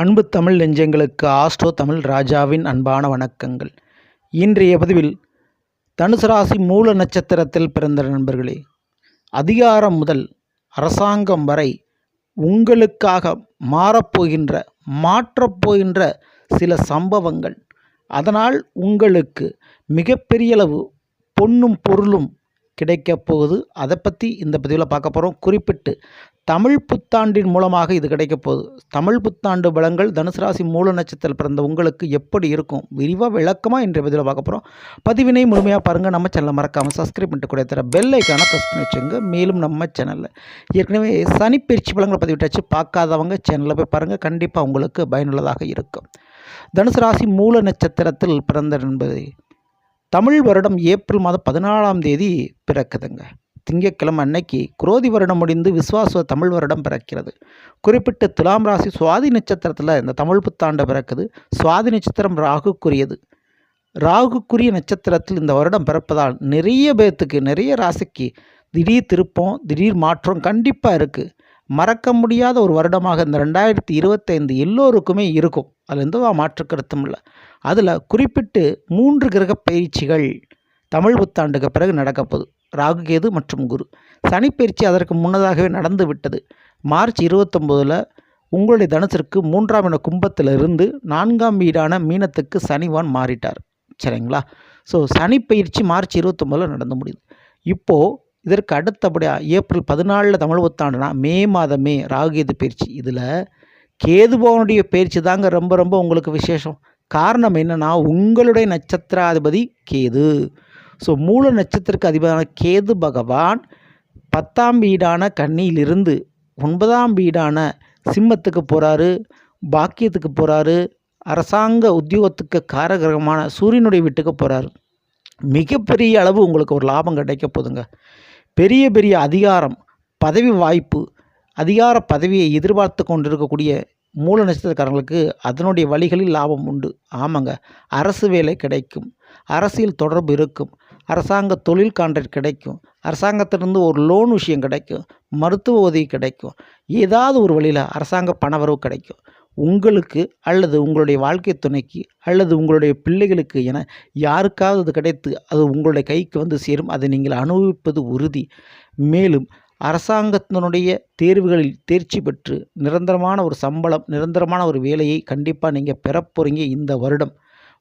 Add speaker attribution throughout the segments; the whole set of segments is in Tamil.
Speaker 1: அன்பு தமிழ் நெஞ்சங்களுக்கு ஆஸ்ட்ரோ தமிழ் ராஜாவின் அன்பான வணக்கங்கள். இன்றைய பதிவில் தனுசு ராசி மூல நட்சத்திரத்தில் பிறந்த நண்பர்களே, அதிகாரம் முதல் அரசாங்கம் வரை உங்களுக்காக மாற்றப்போகின்ற சில சம்பவங்கள், அதனால் உங்களுக்கு மிகப்பெரிய அளவு பொன்னும் பொருளும் கிடைக்கப் போகுது. அதை பற்றி இந்த பதிவில் பார்க்க போகிறோம். குறிப்பிட்டு தமிழ் புத்தாண்டின் மூலமாக இது கிடைக்கப் போகுது. தமிழ் புத்தாண்டு பலன்கள் தனுசு ராசி மூல நட்சத்திரத்தில் பிறந்த உங்களுக்கு எப்படி இருக்கும், விரிவாக விளக்கமாக இன்றைய பதிவில் பார்க்க போகிறோம். பதிவினை முழுமையாக பாருங்கள். நம்ம சேனலை மறக்காமல் சப்ஸ்கிரைப் பண்ணிட்டு கூட தர பெல் ஐக்கானை ப்ரெஸ் பண்ணி வச்சுங்க. மேலும் நம்ம சேனலில் ஏற்கனவே சனிப்பெயர்ச்சி பலன்களை பதிவிட்டாச்சு, பார்க்காதவங்க சேனலில் போய் பாருங்கள். கண்டிப்பாக உங்களுக்கு பயனுள்ளதாக இருக்கும். தனுசு ராசி மூல நட்சத்திரத்தில் பிறந்த என்பது தமிழ் வருடம் ஏப்ரல் மாதம் 14ஆம் தேதி பிறக்குதுங்க. திங்கட்கிழமை அன்னைக்கு குரோதி வருடம் முடிந்து விஸ்வாச தமிழ் வருடம் பிறக்கிறது. குறிப்பிட்ட துலாம் ராசி சுவாதி நட்சத்திரத்தில் இந்த தமிழ் புத்தாண்டு பிறக்குது. சுவாதி நட்சத்திரம் ராகுக்குரியது. ராகுக்குரிய நட்சத்திரத்தில் இந்த வருடம் பிறப்பதால் நிறைய ராசிக்கு திடீர் திருப்பம், திடீர் மாற்றம் கண்டிப்பாக இருக்குது. மறக்க முடியாத ஒரு வருடமாக இந்த 2025 எல்லோருக்குமே இருக்கும். அதில் எந்த மாற்று கருத்தும் இல்லை. அதில் குறிப்பிட்டு 3 கிரக பயிற்சிகள் தமிழ் புத்தாண்டுக்கு பிறகு நடக்கப்போகுது. ராகு, கேது மற்றும் குரு. சனிப்பயிற்சி அதற்கு முன்னதாகவே நடந்து விட்டது. மார்ச் 29 உங்களுடைய தனுசிற்கு 3ஆம் இட கும்பத்திலிருந்து 4ஆம் வீடான மீனத்துக்கு சனிவான் மாறிட்டார். சரிங்களா? ஸோ சனிப்பயிற்சி மார்ச் 29 நடந்து முடியுது. இப்போது இதற்கு அடுத்தபடியாக ஏப்ரல் 14 தமிழ் புத்தாண்டுனா மே மாதமே ராகுகேது பயிற்சி. இதில் கேதுபவனுடைய பயிற்சி தாங்க ரொம்ப உங்களுக்கு விசேஷம். காரணம் என்னென்னா, உங்களுடைய நட்சத்திராதிபதி கேது. ஸோ மூல நட்சத்திரக்கு அதிபதியான கேது பகவான் 10ஆம் வீடான கன்னியிலிருந்து 9ஆம் வீடான சிம்மத்துக்கு போகிறாரு, பாக்கியத்துக்கு போகிறாரு, அரசாங்க உத்தியோகத்துக்கு காரகிரகமான சூரியனுடைய வீட்டுக்கு போகிறாரு. மிகப்பெரிய அளவு உங்களுக்கு ஒரு லாபம் கிடைக்க போதுங்க. பெரிய அதிகாரம், பதவி வாய்ப்பு, அதிகார பதவியை எதிர்பார்த்து கொண்டிருக்கக்கூடிய மூல நட்சத்திரக்காரங்களுக்கு அதனுடைய வழிகளில் லாபம் உண்டு. ஆமாங்க, அரசு வேலை கிடைக்கும், அரசியல் தொடர்பு இருக்கும், அரசாங்க தொழில் கான்ட்ராக்ட் கிடைக்கும், அரசாங்கத்திலிருந்து ஒரு லோன் விஷயம் கிடைக்கும், மருத்துவ உதவி கிடைக்கும், ஏதாவது ஒரு வழியில் அரசாங்க பணவரவு கிடைக்கும் உங்களுக்கு, அல்லது உங்களுடைய வாழ்க்கை துணைக்கு, அல்லது உங்களுடைய பிள்ளைகளுக்கு என யாருக்காவது அது கிடைத்து அது உங்களுடைய கைக்கு வந்து சேரும். அதை நீங்கள் அனுபவிப்பது உறுதி. மேலும் அரசாங்கத்தினுடைய தேர்வுகளில் தேர்ச்சி பெற்று நிரந்தரமான ஒரு சம்பளம், நிரந்தரமான ஒரு வேலையை கண்டிப்பாக நீங்கள் பெறப்போகிறீங்க. இந்த வருடம்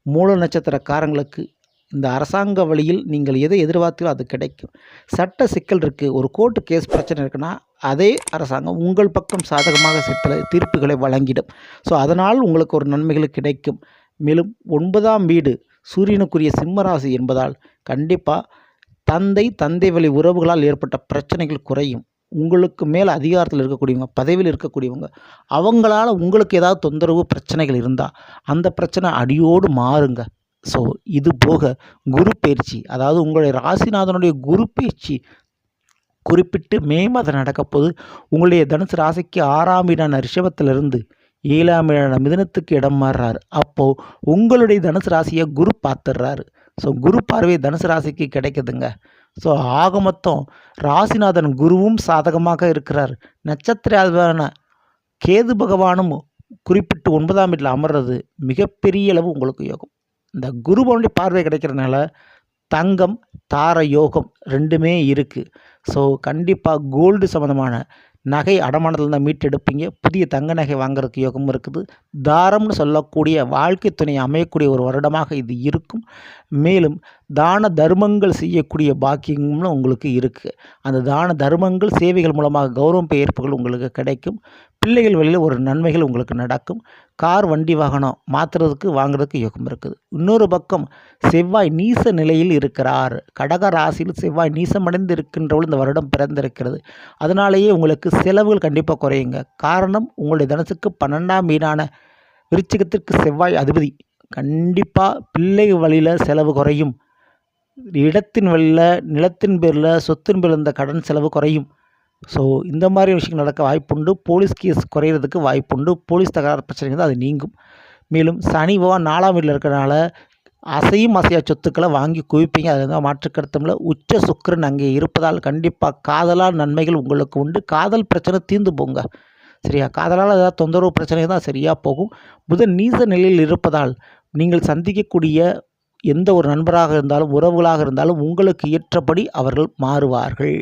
Speaker 1: மூல நட்சத்திரக்காரங்களுக்கு இந்த அரசாங்க வழியில் நீங்கள் எதை எதிர்பார்த்தீங்களோ அது கிடைக்கும். சட்ட சிக்கல் இருக்குது, ஒரு கோர்ட்டு கேஸ் பிரச்சனை இருக்குன்னா அதே அரசாங்கம் உங்கள் பக்கம் சாதகமாக சில தீர்ப்புகளை வழங்கிடும். ஸோ அதனால் உங்களுக்கு ஒரு நன்மைகள் கிடைக்கும். மேலும் 9ஆம் வீடு சூரியனுக்குரிய சிம்மராசி என்பதால் கண்டிப்பாக தந்தை வழி உறவுகளால் ஏற்பட்ட பிரச்சனைகள் குறையும். உங்களுக்கு மேலே அதிகாரத்தில் இருக்கக்கூடியவங்க, பதவியில் இருக்கக்கூடியவங்க, அவங்களால உங்களுக்கு ஏதாவது தொந்தரவு பிரச்சனைகள் இருந்தால் அந்த பிரச்சனை அடியோடு மாறுங்க. ஸோ இது போக குரு பயிற்சி, அதாவது உங்களுடைய ராசிநாதனுடைய குரு பயிற்சி குறிப்பிட்டு மே மாதம் நடக்கப்போது உங்களுடைய தனுசு ராசிக்கு 6ஆம் வீடான ரிஷபத்திலிருந்து 7ஆம் வீடான மிதுனத்துக்கு இடம் மாறுறாரு. அப்போது உங்களுடைய தனுசு ராசியை குரு பார்த்துடுறாரு. ஸோ குரு பார்வை தனுசு ராசிக்கு கிடைக்குதுங்க. ஸோ ஆக மொத்தம் ராசிநாதன் குருவும் சாதகமாக இருக்கிறார். நட்சத்திராதிபதியான கேது பகவானும் குறிப்பிட்டு 9ஆம் வீட்டில் அமர்றது மிகப்பெரிய அளவு உங்களுக்கு யோகம். இந்த குருபவனுடைய பார்வை கிடைக்கிறதுனால தங்கம், தார யோகம் ரெண்டுமே இருக்குது. ஸோ கண்டிப்பாக கோல்டு சம்மந்தமான நகை அடமானத்தில் தான் மீட்டெடுப்பீங்க. புதிய தங்க நகை வாங்குறதுக்கு யோகம் இருக்குது. தாரம்னு சொல்லக்கூடிய வாழ்க்கை துணை அமையக்கூடிய ஒரு வருடமாக இது இருக்கும். மேலும் தான தர்மங்கள் செய்யக்கூடிய பாக்கியங்களும் உங்களுக்கு இருக்குது. அந்த தான தர்மங்கள் சேவைகள் மூலமாக கௌரவம் பெயர்ப்புகள் உங்களுக்கு கிடைக்கும். பிள்ளைகள் வழியில் ஒரு நன்மைகள் உங்களுக்கு நடக்கும். கார், வண்டி, வாகனம் மாற்றுறதுக்கு வாங்குறதுக்கு யோகம் இருக்குது. இன்னொரு பக்கம் செவ்வாய் நீச நிலையில் இருக்கிறார். கடக ராசியில் செவ்வாய் நீசமடைந்து இருக்கின்றவள் இந்த வருடம் பிறந்திருக்கிறது. அதனாலேயே உங்களுக்கு செலவுகள் கண்டிப்பாக குறையுங்க. காரணம், உங்களுடைய தனுசுக்கு 12ஆம் வீடான விருச்சிகத்திற்கு செவ்வாய் அதிபதி. கண்டிப்பாக பிள்ளை வழியில் செலவு குறையும். இடத்தின் வழியில், நிலத்தின் பேரில், சொத்தின் பேரில் இந்த கடன் செலவு குறையும். ஸோ இந்த மாதிரி விஷயங்கள் நடக்க வாய்ப்புண்டு. போலீஸ் கேஸ் குறையிறதுக்கு வாய்ப்புண்டு. போலீஸ் தகராறு பிரச்சனைகள் அது நீங்கும். மேலும் சனி பகவான் 4ஆம் வீட்டில் இருக்கிறனால அசையா சொத்துக்களை வாங்கி குவிப்பீங்க. அது தான் மாற்று கருத்துமில்லை. உச்ச சுக்கிரன் அங்கே இருப்பதால் கண்டிப்பாக காதலால் நன்மைகள் உங்களுக்கு உண்டு. காதல் பிரச்சனை தீர்ந்து போங்க. சரியா? காதலால் ஏதாவது தொந்தரவு பிரச்சனை தான் சரியாக போகும். புதன் நீச நிலையில் இருப்பதால் நீங்கள் சந்திக்கக்கூடிய எந்த ஒரு நண்பராக இருந்தாலும், உறவுகளாக இருந்தாலும் உங்களுக்கு ஏற்றபடி அவர்கள் மாறுவார்கள்.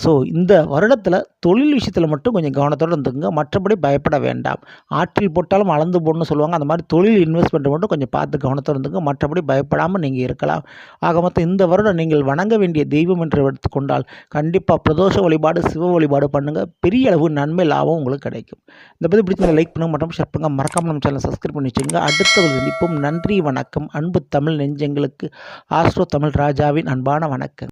Speaker 1: ஸோ இந்த வருடத்தில் தொழில் விஷயத்தில் மட்டும் கொஞ்சம் கவனத்தோடு இருந்துக்குங்க. மற்றபடி பயப்பட வேண்டாம். ஆற்றில் போட்டாலும் அளந்து போடணும்னு சொல்லுவாங்க. அந்த மாதிரி தொழில் இன்வெஸ்ட்மெண்ட் மட்டும் கொஞ்சம் பார்த்து கவனத்தோடு இருந்துங்க. மற்றபடி பயப்படாமல் நீங்கள் இருக்கலாம். ஆக மொத்தம் இந்த வருடம் நீங்கள் வணங்க வேண்டிய தெய்வம் என்று எடுத்துக்கொண்டால் கண்டிப்பாக பிரதோஷ வழிபாடு, சிவ வழிபாடு பண்ணுங்கள். பெரிய அளவு நன்மை லாபம் உங்களுக்கு கிடைக்கும். இந்த பதிவு பிடிச்ச லைக் பண்ணுங்க, மற்றும் ஷேர் பண்ணுங்க. மறக்காமல் நம்ம சேனலை சப்ஸ்கிரைப் பண்ணி வச்சுக்கோங்க. அடுத்த ஒரு சந்திப்போம். நன்றி, வணக்கம். அன்பு தமிழ் நெஞ்சங்களுக்கு ஆஸ்ட்ரோ தமிழ் ராஜாவின் அன்பான வணக்கம்.